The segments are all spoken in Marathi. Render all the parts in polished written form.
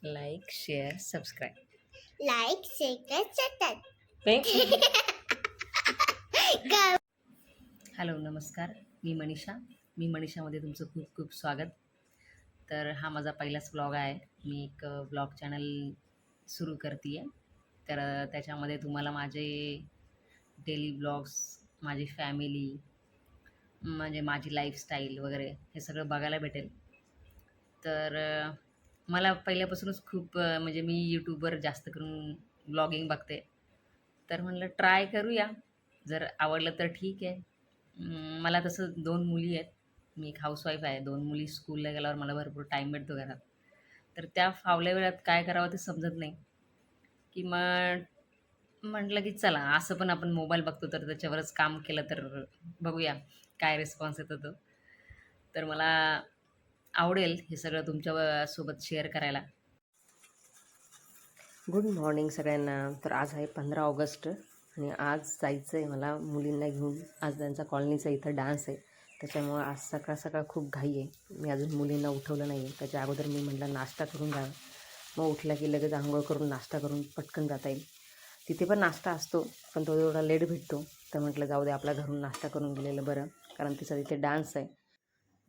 Like share subscribe. Like share सतत. हॅलो नमस्कार, मी मनीषामध्ये तुमचं खूप खूप स्वागत. तर हा माझा पहिलाच ब्लॉग आहे. मी एक ब्लॉग चॅनल सुरू करते आहे. तर त्याच्यामध्ये तुम्हाला माझे डेली ब्लॉग्स, माझी फॅमिली, म्हणजे माझी लाईफस्टाईल वगैरे हे सगळं बघायला भेटेल. तर मला पहिल्यापासूनच खूप म्हणजे मी यूट्यूबवर जास्त करून ब्लॉगिंग बघते. तर म्हणलं ट्राय करूया, जर आवडलं तर ठीक आहे. मला तसं 2 मुली आहेत. मी एक हाऊसवाईफ आहे. 2 मुली स्कूलला गेल्यावर मला भरपूर टाईम भेटतो घरात. तर त्या फावल्या वेळात काय करावं ते समजत नाही, की मग म्हटलं की चला असं पण आपण मोबाईल बघतो तर त्याच्यावरच काम केलं तर बघूया काय रिस्पॉन्स येतो तो. तर मला आवडेल हे सगळं तुमच्या सोबत शेअर करायला. गुड मॉर्निंग सगळ्यांना. तर आज आहे 15 ऑगस्ट आणि आज जायचं आहे मला मुलींना घेऊन. आज त्यांचा कॉलनीचा इथं डान्स आहे, त्याच्यामुळं आज सकाळ सकाळ खूप घाई आहे. मी अजून मुलींना उठवलं नाही. त्याच्या अगोदर मी म्हटलं नाश्ता करून जा, मग उठला की लगेच आंघोळ करून नाश्ता करून पटकन जाता येईल. तिथे पण नाश्ता असतो पण तो एवढा लेट भेटतो. तर म्हटलं जाऊ दे, आपल्या घरून नाश्ता करून गेलेलं बरं, कारण तिचा तिथे डान्स आहे.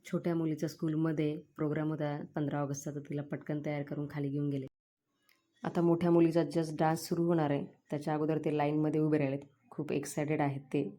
छोट्या मुलीच्या स्कूलमध्ये प्रोग्राम होता 15 ऑगस्टचा, तर तिला पटकन तयार करून खाली घेऊन गेले. आता मोठ्या मुलीचा जस्ट डान्स सुरू होणार आहे, त्याच्या अगोदर ते लाईनमध्ये उभे राहिलेत. खूप एक्सायटेड आहेत ते.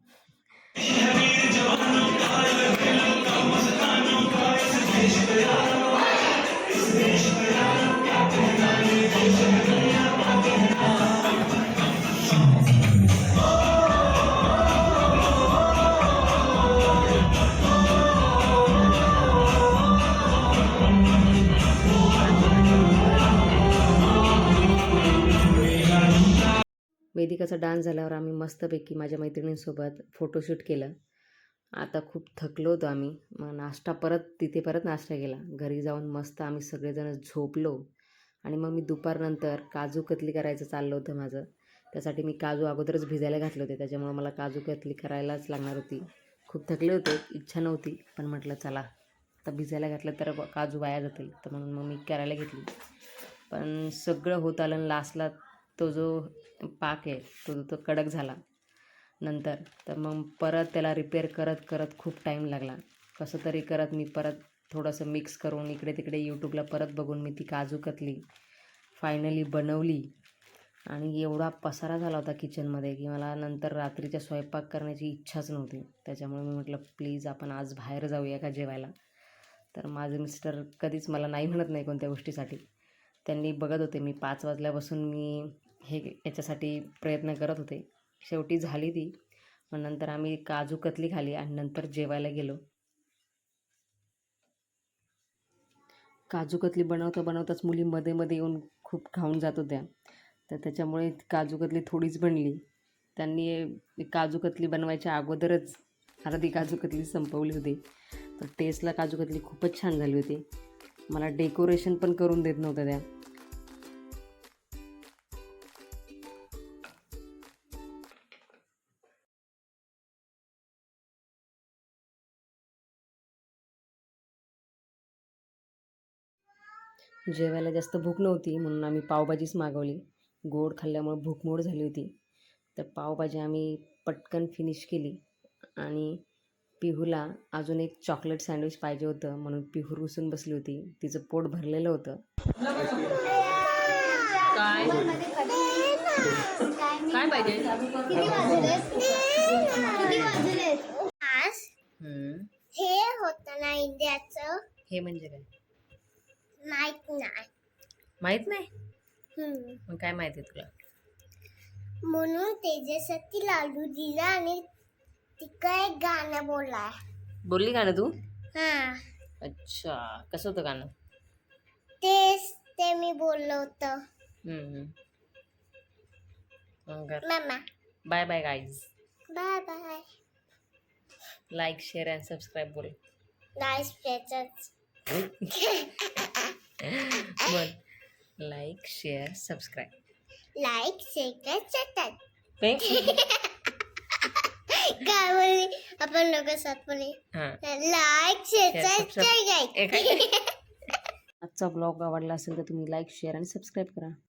वेदिकाचा डान्स झाल्यावर आम्ही मस्तपैकी माझ्या मैत्रिणींसोबत फोटोशूट केलं. आता खूप थकलो होतो आम्ही. मग नाश्ता तिथे परत नाश्ता केला. घरी जाऊन मस्त आम्ही सगळेजण झोपलो आणि मग मी दुपारनंतर काजू कतली करायचं चाललं होतं माझं. त्यासाठी मी काजू अगोदरच भिजायला घातले होते, त्याच्यामुळे मला काजू कतली करायलाच लागणार होती. खूप थकले होते, इच्छा नव्हती, पण म्हटलं चला आता भिजायला घातलं तर काजू वाया जातील, तर म्हणून मग मी करायला घेतली. पण सगळं होत आलं आणि लास्टला तो जो पाक आहे तो कडक झाला नंतर. तर मग परत त्याला रिपेअर करत करत खूप टाईम लागला. कसं तरी करत मी परत थोडंसं मिक्स करून इकडे तिकडे यूट्यूबला परत बघून मी ती काजू कतली फायनली बनवली. आणि एवढा पसारा झाला होता किचनमध्ये की मला नंतर रात्रीच्या स्वयंपाक करण्याची इच्छाच नव्हती. त्याच्यामुळे मी म्हटलं प्लीज आपण आज बाहेर जाऊया का जेवायला. तर माझे मिस्टर कधीच मला नाही म्हणत नाही कोणत्या गोष्टीसाठी. त्यांनी बघत होते, मी 5 वाजल्यापासून मी याच्यासाठी प्रयत्न करत होते. शेवटी झाली ती. मग नंतर आम्ही काजू कतली खाली आणि नंतर जेवायला गेलो. काजू कतली बनवताच मुली मध्ये मध्ये येऊन खूप खाऊन जात होत्या. तर त्याच्यामुळे काजू कतली थोडीच बनली. त्यांनी काजू कतली बनवायच्या अगोदरच अर्धी काजू कतली संपवली होती. तर टेस्टला काजू कतली खूपच छान झाली होती. मला डेकोरेशन पण करून देत नव्हत्या त्या. जेवायला जास्त भूक नव्हती म्हणून आम्ही पावभाजीच मागवली. गोड खाल्ल्यामुळे भूकमोड झाली होती. तर पावभाजी आम्ही पटकन फिनिश केली. आणि पिहूला अजून एक चॉकलेट सँडविच पाहिजे होतं म्हणून पिहू रुसून बसली होती. तिचं पोट भरलेलं होतं. काय काय पाहिजे? आज हे होतं ना इंडियाचं, हे म्हणजे काय माहित नाही. माहित नाही? मग काय माहिती तुला? म्हणून त्याच्यासाठी लाडू दिला आणि तिकडे एक गाणं बोललाय. बोलली गाणं तू? हा, अच्छा, कसं होतं गाणं? ते मी बोललो होतं. मम्मा bye bye guys. Bye bye. Like share and subscribe बोल. नाईस प्लेचर्स. बोल. Like share subscribe. Like share सतत. थँक्यू. काय बोलली आपण लोक साथ बोलली. Like share subscribe. आजचा ब्लॉग आवडला असेल तर तुम्ही लाईक शेअर आणि सबस्क्राईब करा.